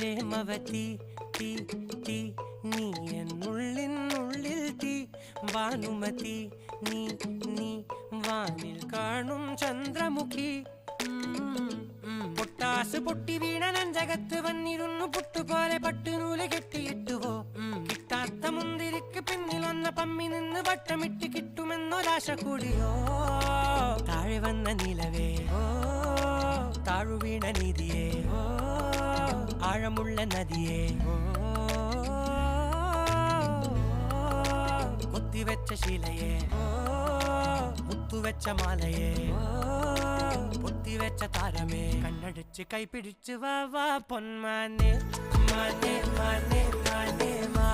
പ്രേമവതി തീ തീ നീ എന്നുള്ളിൽ തീ ഭാനുമതി നീ നീ വാനിൽ കാണും ചന്ദ്രമുഖി പൊട്ടാസ് പൊട്ടി വീണ നെഞ്ചകത്ത് വന്നിരുന്നു പുട്ടുപോലെ പട്ടുനൂല് കെട്ടിയിട്ടുവോ കിട്ടാത്ത മുന്തിരിക്ക് പിന്നിൽ വന്ന പമ്മി നിന്ന് വട്ടമിട്ട് കിട്ടുമെന്നൊരാശ കൂടിയോ താഴെ വന്ന നിലവേ താഴു വീണ നിധിയേ ആഴമുള്ള നദിയേ കൊത്തിവെച്ച ശിലയേ മുത്തുവെച്ച മാലയേ പൊത്തിവെച്ച താരമേ കണ്ണടിച്ച് കൈപിടിച്ച് വാ വാ പൊന്മാനെ മാനേ മാനേ മാനേ മാ